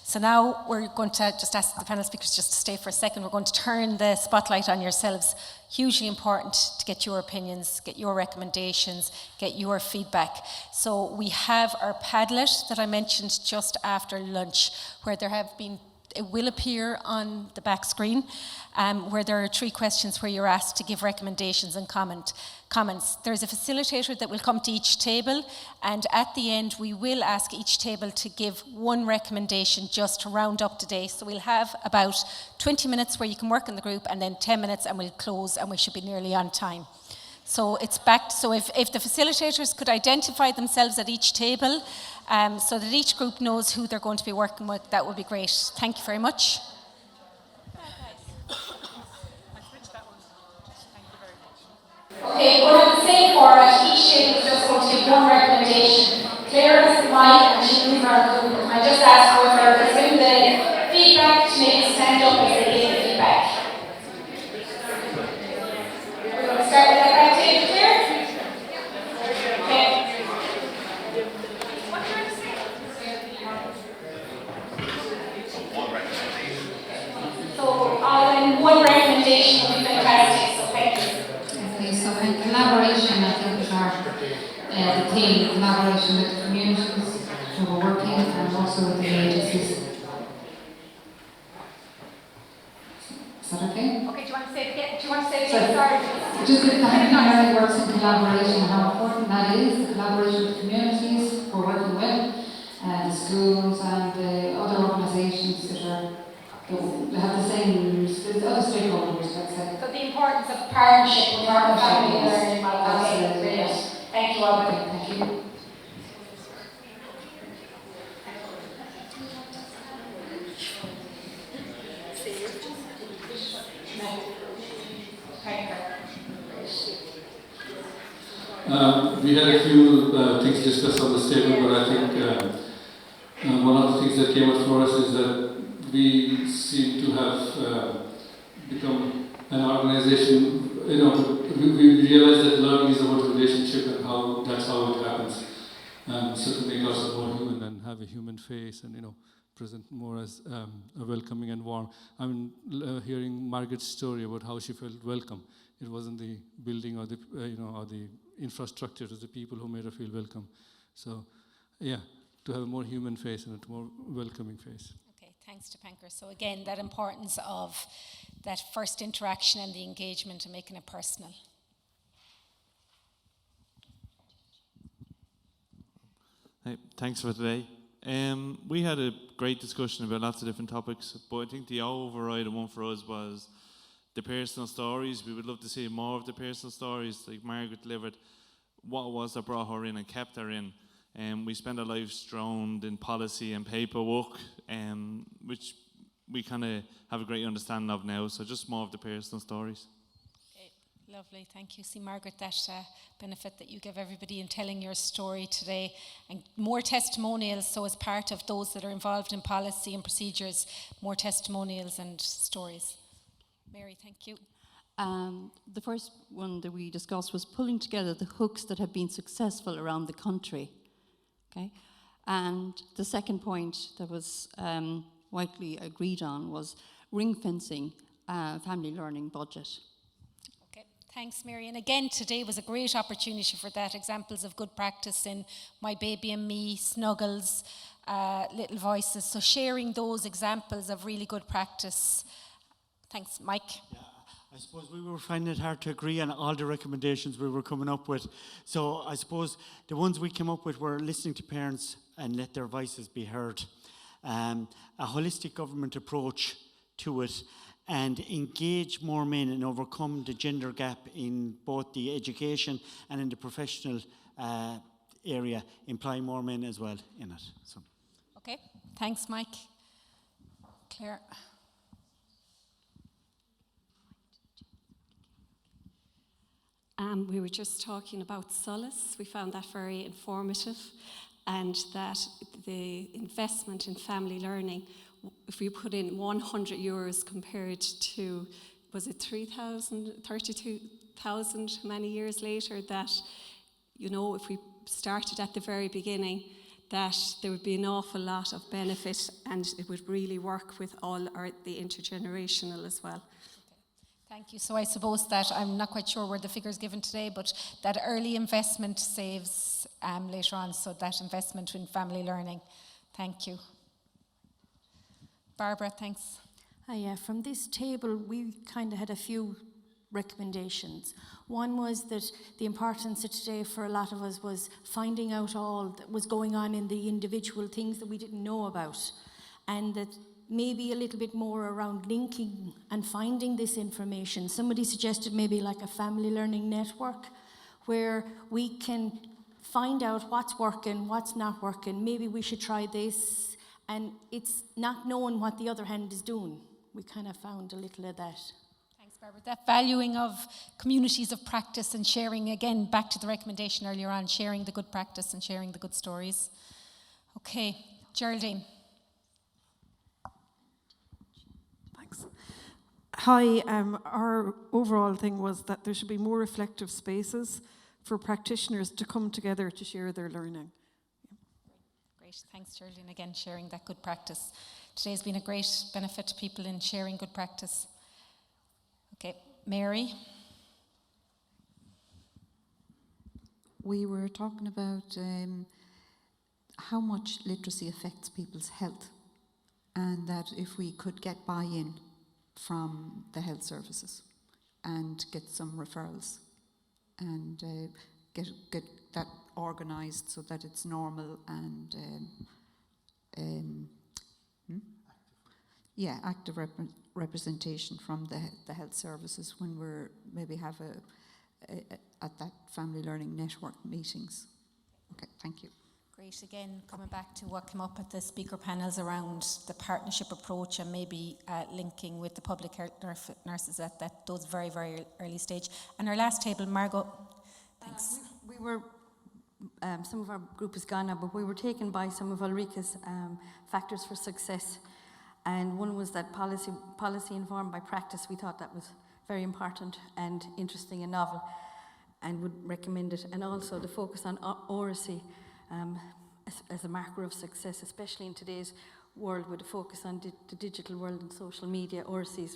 So now we're going to just ask the panel speakers just to stay for a second. We're going to turn the spotlight on yourselves. Hugely important to get your opinions, get your recommendations, get your feedback. So we have our PADLIT that I mentioned just after lunch, where it will appear on the back screen, where there are 3 questions where you're asked to give recommendations and comments. There's a facilitator that will come to each table, and at the end we will ask each table to give 1 recommendation just to round up the day. So we'll have about 20 minutes where you can work in the group, and then 10 minutes and we'll close, and we should be nearly on time. So it's back. So if the facilitators could identify themselves at each table, so that each group knows who they're going to be working with, that would be great. Thank you very much. Okay, we're in the same format. Each table is just going to give 1 recommendation. Clare has the mic and she'll move around the group. I just ask whoever is doing the feedback to maybe stand up as they give the feedback. We're going to start with that back table, Clare. Okay. One recommendation would be fantastic, so thank you. Okay, so in collaboration, I think is the theme, collaboration with the communities who are working and also with the agencies. Is that okay? Okay, do you want to say it again? Sorry. Just that how it works in collaboration, how important that is, the collaboration with communities we're working with, the schools and the other organisations that have the same, other stakeholders, let's say. So the importance of partnership with our family learning model. Absolutely. Brilliant. Thank you all. Thank you. We had a few things discussed on this table, but I think one of the things that came up for us is that we seem to have become an organization, we realize that learning is about relationship and that's how it happens. So to make us more human and have a human face and, present more as a welcoming and warm. I'm hearing Margaret's story about how she felt welcome. It wasn't the building or the, or the infrastructure, it was the people who made her feel welcome. So, yeah, to have a more human face and a more welcoming face. Thanks to Panker. So again, that importance of that first interaction and the engagement and making it personal. Hey, thanks for today. We had a great discussion about lots of different topics, but I think the overriding one for us was the personal stories. We would love to see more of the personal stories, like Margaret delivered what it was that brought her in and kept her in. We spend our lives drowned in policy and paperwork, which we kind of have a great understanding of now. So just more of the personal stories. Okay, lovely, thank you. See, Margaret, that benefit that you give everybody in telling your story today, and more testimonials. So as part of those that are involved in policy and procedures, more testimonials and stories. Mary, thank you. The first one that we discussed was pulling together the hooks that have been successful around the country. Okay, and the second point that was widely agreed on was ring fencing family learning budget. Okay, thanks, Mary. And again, today was a great opportunity for that. Examples of good practice in My Baby and Me, Snuggles, Little Voices. So sharing those examples of really good practice. Thanks, Mike. Yeah. I suppose we were finding it hard to agree on all the recommendations we were coming up with. So I suppose the ones we came up with were listening to parents and let their voices be heard. A holistic government approach to it, and engage more men and overcome the gender gap in both the education and in the professional area, employ more men as well in it. So. Okay, thanks, Mike. Claire. We were just talking about solace. We found that very informative, and that the investment in family learning, if we put in €100 compared to, was it 32,000 many years later, that, if we started at the very beginning, that there would be an awful lot of benefit, and it would really work with all the intergenerational as well. Thank you. So I suppose that I'm not quite sure where the figures given today, but that early investment saves later on, so that investment in family learning. Thank you. Barbara, thanks. Yeah, from this table, we kind of had a few recommendations. One was that the importance of today for a lot of us was finding out all that was going on in the individual things that we didn't know about, and that maybe a little bit more around linking and finding this information. Somebody suggested maybe like a family learning network where we can find out what's working, what's not working. Maybe we should try this, and it's not knowing what the other hand is doing. We kind of found a little of that. Thanks, Barbara. That valuing of communities of practice and sharing, again, back to the recommendation earlier on, sharing the good practice and sharing the good stories. Okay, Geraldine. Thanks. Hi, our overall thing was that there should be more reflective spaces for practitioners to come together to share their learning. Great, thanks Geraldine, again sharing that good practice. Today has been a great benefit to people in sharing good practice. Okay, Mary. We were talking about how much literacy affects people's health, and that if we could get buy-in from the health services and get some referrals and get that organised so that it's normal and active representation from the health services when we're maybe have at that family learning network meetings. Okay, thank you. Great, again, coming back to what came up at the speaker panels around the partnership approach and maybe linking with the public health nurses at those very, very early stage. And our last table, Margot, thanks. We were, some of our group is gone now, but we were taken by some of Ulrika's factors for success. And one was that policy informed by practice. We thought that was very important and interesting and novel, and would recommend it. And also the focus on oracy as a marker of success, especially in today's world with a focus on the digital world and social media. Oracy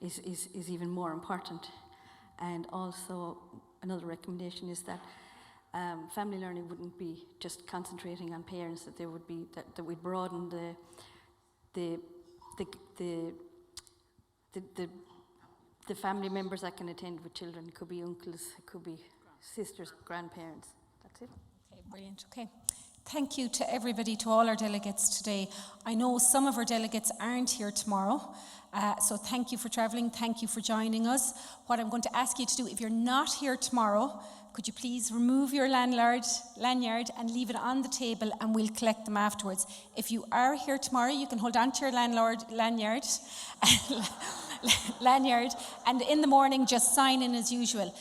is even more important. And also another recommendation is that family learning wouldn't be just concentrating on parents, that there would be that we'd broaden the family members that can attend with children. It could be uncles, it could be sisters, grandparents. That's it. Okay, brilliant. Okay. Thank you to everybody, to all our delegates today. I know some of our delegates aren't here tomorrow, so thank you for travelling, thank you for joining us. What I'm going to ask you to do, if you're not here tomorrow, could you please remove your lanyard and leave it on the table, and we'll collect them afterwards. If you are here tomorrow, you can hold on to your lanyard, and in the morning just sign in as usual.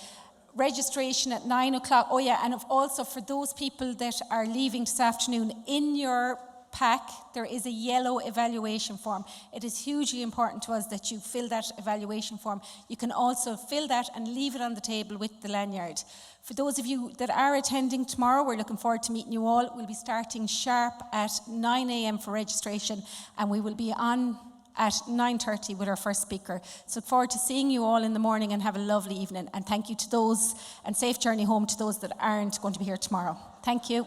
Registration at 9 o'clock. Oh yeah, and also for those people that are leaving this afternoon, in your pack there is a yellow evaluation form. It is hugely important to us that you fill that evaluation form. You can also fill that and leave it on the table with the lanyard. For those of you that are attending tomorrow, we're looking forward to meeting you all. We'll be starting sharp at 9 a.m. for registration, and we will be on at 9:30 with our first speaker. So look forward to seeing you all in the morning, and have a lovely evening. And thank you to those, and safe journey home to those that aren't going to be here tomorrow. Thank you.